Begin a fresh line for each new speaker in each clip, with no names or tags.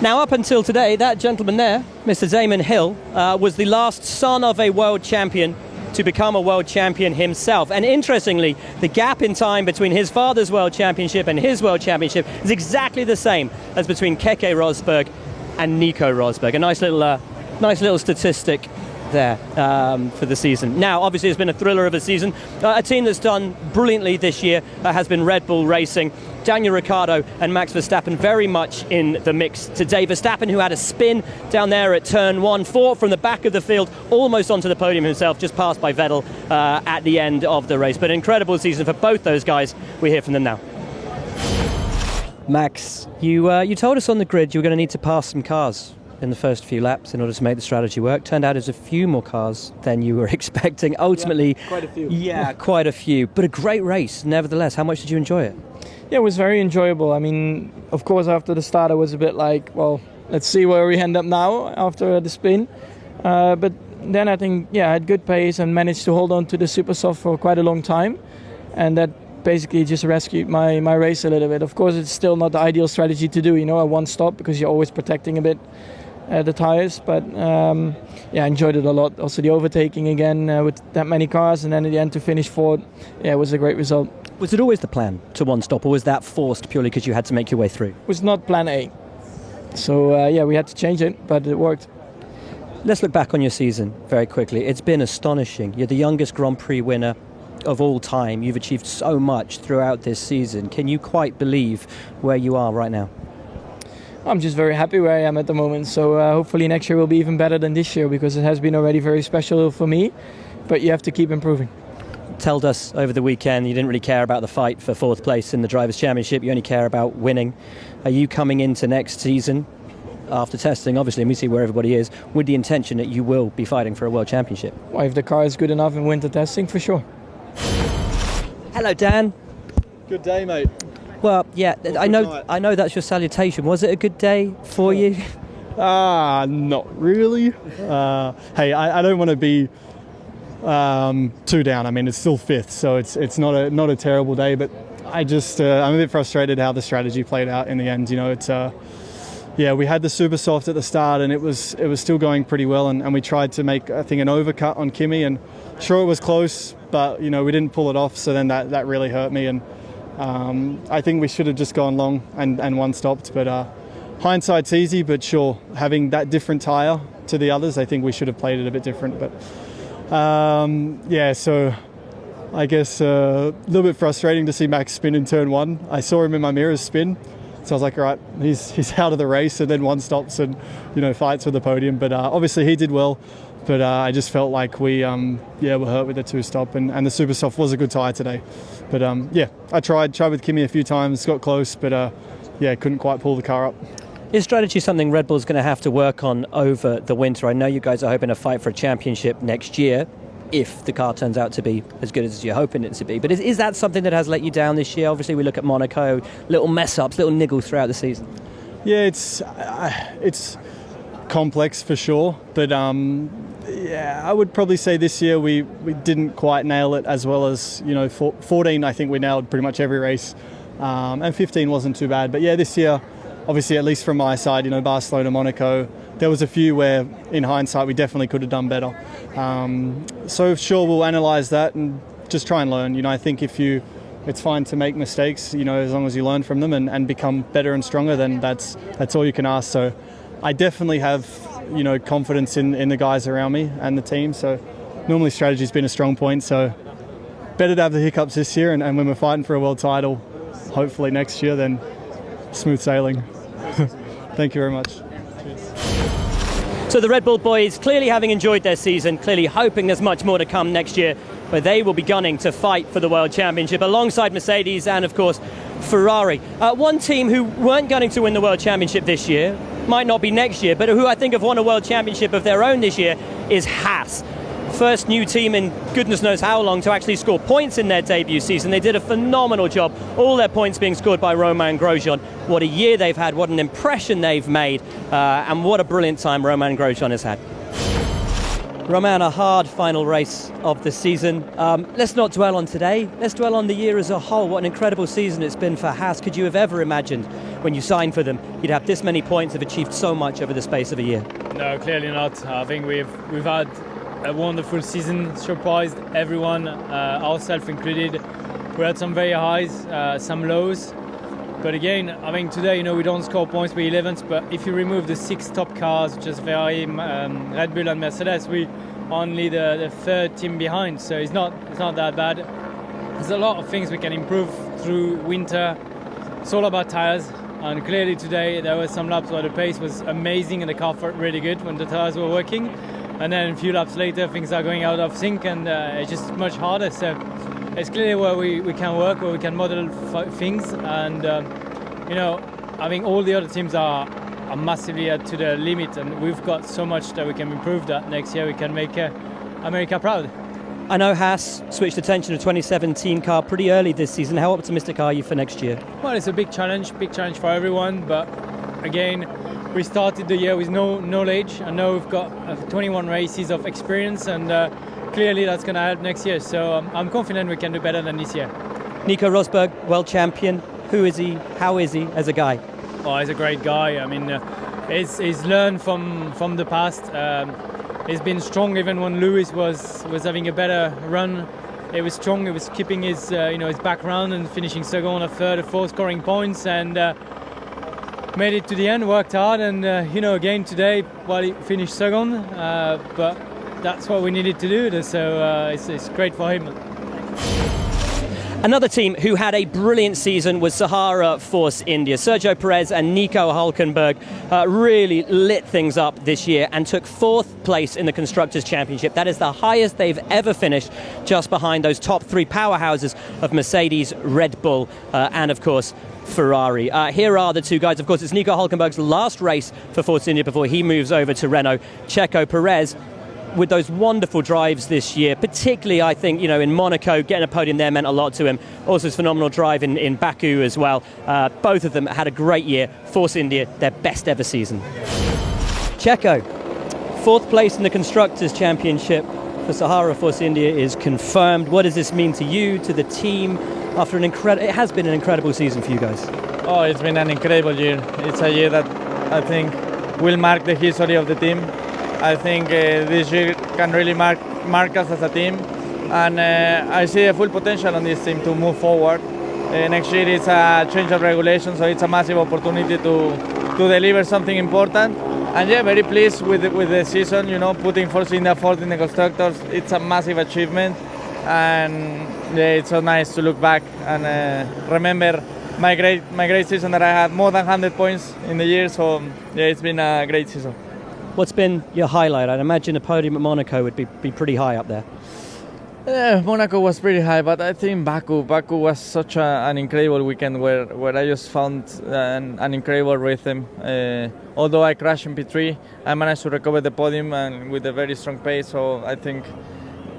Now, up until today, that gentleman there, Mr. Damon Hill, was the last son of a world champion to become a world champion himself. And interestingly, the gap in time between his father's world championship and his world championship is exactly the same as between Keke Rosberg and Nico Rosberg. A nice little statistic there for the season. Now, obviously, it's been a thriller of a season. A team that's done brilliantly this year has been Red Bull Racing. Daniel Ricciardo and Max Verstappen very much in the mix today. Verstappen, who had a spin down there at turn 1, fought from the back of the field, almost onto the podium himself, just passed by Vettel at the end of the race. But an incredible season for both those guys. We hear from them now. Max, you told us on the grid you were going to need to pass some cars in the first few laps in order to make the strategy work. Turned out there's a few more cars than you were expecting. Ultimately,
yeah, quite a few.
Yeah, quite a few. But a great race, nevertheless. How much did you enjoy it?
Yeah, it was very enjoyable. I mean, of course, after the start, I was a bit like, well, let's see where we end up now after the spin. But then I think, I had good pace and managed to hold on to the super soft for quite a long time. And that basically just rescued my race a little bit. Of course, it's still not the ideal strategy to do, a one stop, because you're always protecting a bit the tires, but I enjoyed it a lot. Also the overtaking again with that many cars, and then at the end to finish fourth, it was a great result.
Was it always the plan to one stop, or was that forced purely because you had to make your way through?
It was not plan A. So we had to change it, but it worked.
Let's look back on your season very quickly. It's been astonishing. You're the youngest Grand Prix winner of all time. You've achieved so much throughout this season. Can you quite believe where you are right now?
I'm just very happy where I am at the moment. So hopefully next year will be even better than this year, because it has been already very special for me. But you have to keep improving.
Told us over the weekend you didn't really care about the fight for fourth place in the Drivers' Championship. You only care about winning. Are you coming into next season, after testing, obviously, and we see where everybody is, with the intention that you will be fighting for a World Championship?
Well, if the car is good enough in winter testing, for sure.
Hello, Dan.
Good day, mate.
Well, yeah, I know that's your salutation. Was it a good day for you?
Not really. Hey, I don't want to be too down. I mean, it's still fifth, so it's not a terrible day. But I'm a bit frustrated how the strategy played out in the end. We had the super soft at the start, and it was still going pretty well, and we tried to make, I think, an overcut on Kimi, and sure, it was close, but we didn't pull it off. So then that really hurt me, and I think we should have just gone long and one stopped. But hindsight's easy, but sure, having that different tyre to the others, I think we should have played it a bit different. But so I guess a little bit frustrating to see Max spin in turn 1. I saw him in my mirrors spin, so I was like, all right, he's out of the race, and then one stops and fights for the podium. But obviously he did well. But I just felt like we were hurt with the two stop, and the super soft was a good tyre today. But I tried with Kimi a few times, got close, but couldn't quite pull the car up.
Is strategy something Red Bull's going to have to work on over the winter? I know you guys are hoping to fight for a championship next year, if the car turns out to be as good as you're hoping it to be. But is that something that has let you down this year? Obviously, we look at Monaco, little mess-ups, little niggles throughout the season. Yeah,
it's complex for sure, but I would probably say this year we didn't quite nail it as well as 14. I think we nailed pretty much every race, and 15 wasn't too bad. But this year, obviously, at least from my side, Barcelona, Monaco, there was a few where in hindsight we definitely could have done better. So sure, we'll analyse that and just try and learn. I think it's fine to make mistakes, as long as you learn from them and become better and stronger, then that's all you can ask. So I definitely have confidence in the guys around me and the team. So normally strategy's been a strong point. So better to have the hiccups this year, and when we're fighting for a world title, hopefully next year, then smooth sailing. Thank you very much.
So the Red Bull boys clearly having enjoyed their season, clearly hoping there's much more to come next year, where they will be gunning to fight for the World Championship alongside Mercedes and, of course, Ferrari. One team who weren't gunning to win the World Championship this year, might not be next year, but who I think have won a World Championship of their own this year, is Haas. First new team in goodness knows how long to actually score points in their debut season. They did a phenomenal job, all their points being scored by Romain Grosjean. What a year they've had, what an impression they've made, and what a brilliant time Romain Grosjean has had. Romain, a hard final race of the season. Let's not dwell on today, let's dwell on the year as a whole. What an incredible season it's been for Haas. Could you have ever imagined when you signed for them, you'd have this many points, have achieved so much over the space of a year.
No, clearly not. I think we've had a wonderful season, surprised everyone, ourselves included. We had some very highs, some lows. But again, I think today, we don't score points, we're 11th, but if you remove the 6 top cars, which is Ferrari, Red Bull and Mercedes, we only the third team behind, so it's not that bad. There's a lot of things we can improve through winter. It's all about tires, and clearly today there were some laps where the pace was amazing and the car felt really good when the tires were working, and then a few laps later things are going out of sync, and it's just much harder. So it's clearly where we can work, where we can model things, and I think all the other teams are massively to the limit, and we've got so much that we can improve that next year. We can make America proud.
I know Haas switched attention to 2017 car pretty early this season. How optimistic are you for next year?
Well, it's a big challenge for everyone, but again, we started the year with no knowledge, and now we've got 21 races of experience, and clearly that's going to help next year. So I'm confident we can do better than this year.
Nico Rosberg, world champion. Who is he? How is he as a guy?
Oh, he's a great guy. I mean, he's learned from the past. He's been strong even when Lewis was having a better run. He was strong. He was keeping his his background and finishing second, or third, or fourth, scoring points, and made it to the end. Worked hard, and again today, well, he finished second, but that's what we needed to do. So it's great for him.
Another team who had a brilliant season was Sahara Force India. Sergio Perez and Nico Hülkenberg really lit things up this year and took 4th place in the Constructors' Championship. That is the highest they've ever finished, just behind those top 3 powerhouses of Mercedes, Red Bull, and of course Ferrari. Here are the 2 guys. Of course, it's Nico Hülkenberg's last race for Force India before he moves over to Renault. Checo Perez, with those wonderful drives this year, particularly I think, in Monaco, getting a podium there meant a lot to him. Also his phenomenal drive in Baku as well. Both of them had a great year. Force India, their best ever season. Checo, 4th place in the Constructors' Championship for Sahara Force India is confirmed. What does this mean to you, to the team, after it has been an incredible season for you guys?
Oh, it's been an incredible year. It's a year that I think will mark the history of the team. I think this year can really mark us as a team, and I see a full potential on this team to move forward. Next year it's a change of regulation, so it's a massive opportunity to deliver something important. And yeah, very pleased with the season. Putting Force India 4th in the constructors, it's a massive achievement, and yeah, it's so nice to look back and remember my great season that I had more than 100 points in the year. So yeah, it's been a great season.
What's been your highlight? I'd imagine a podium at Monaco would be pretty high up there.
Yeah, Monaco was pretty high, but I think Baku was such an incredible weekend where I just found an incredible rhythm. Although I crashed in P3, I managed to recover the podium and with a very strong pace. So I think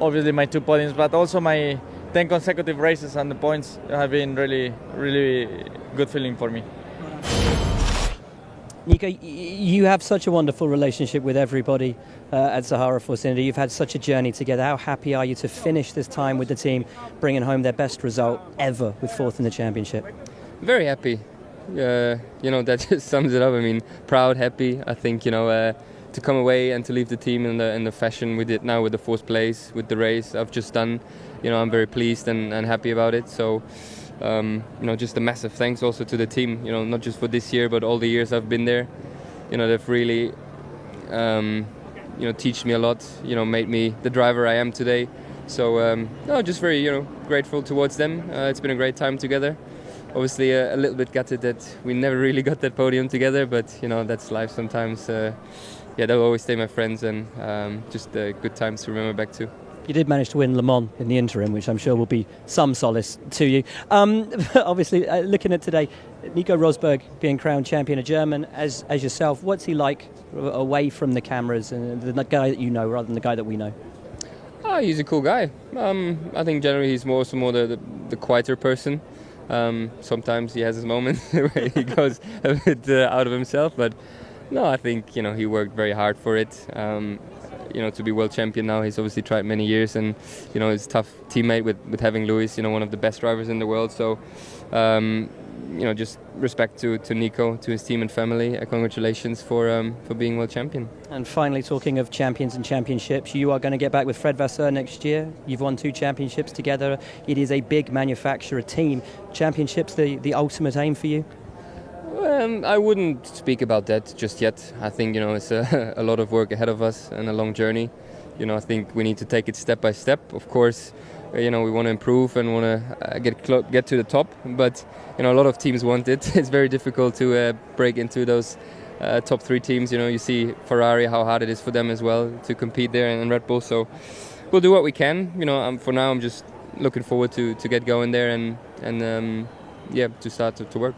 obviously my 2 podiums, but also my 10 consecutive races and the points have been really, really good feeling for me.
Nico, you have such a wonderful relationship with everybody at Sahara Force India. You've had such a journey together. How happy are you to finish this time with the team, bringing home their best result ever with 4th in the championship?
Very happy. That just sums it up. I mean, proud, happy. I think, to come away and to leave the team in the fashion we did now with the 4th place, with the race I've just done, I'm very pleased and happy about it. So, just a massive thanks also to the team, not just for this year, but all the years I've been there. They've really, teach me a lot, made me the driver I am today. So, just very, grateful towards them. It's been a great time together. Obviously, a little bit gutted that we never really got that podium together, but, that's life sometimes. They'll always stay my friends, and just good times to remember back to.
You did manage to win Le Mans in the interim, which I'm sure will be some solace to you. Obviously, looking at today, Nico Rosberg being crowned champion, a German as yourself, what's he like away from the cameras and the guy that you know rather than the guy that we know?
Oh, he's a cool guy. I think generally he's more the quieter person. Sometimes he has his moments where he goes a bit out of himself, but no, I think he worked very hard for it. To be world champion now, he's obviously tried many years, and he's a tough teammate with having Lewis, one of the best drivers in the world. So just respect to Nico, to his team and family. Congratulations for being world champion.
And finally, talking of champions and championships, you are going to get back with Fred Vasseur next year. You've won 2 championships together. It is a big manufacturer team. Championships, the ultimate aim for you?
I wouldn't speak about that just yet. I think it's a lot of work ahead of us and a long journey. I think we need to take it step by step. Of course, we want to improve and want to get to the top. But a lot of teams want it. It's very difficult to break into those top 3 teams. You see Ferrari, how hard it is for them as well to compete there, and Red Bull. So we'll do what we can. For now, I'm just looking forward to get going there and to start to work.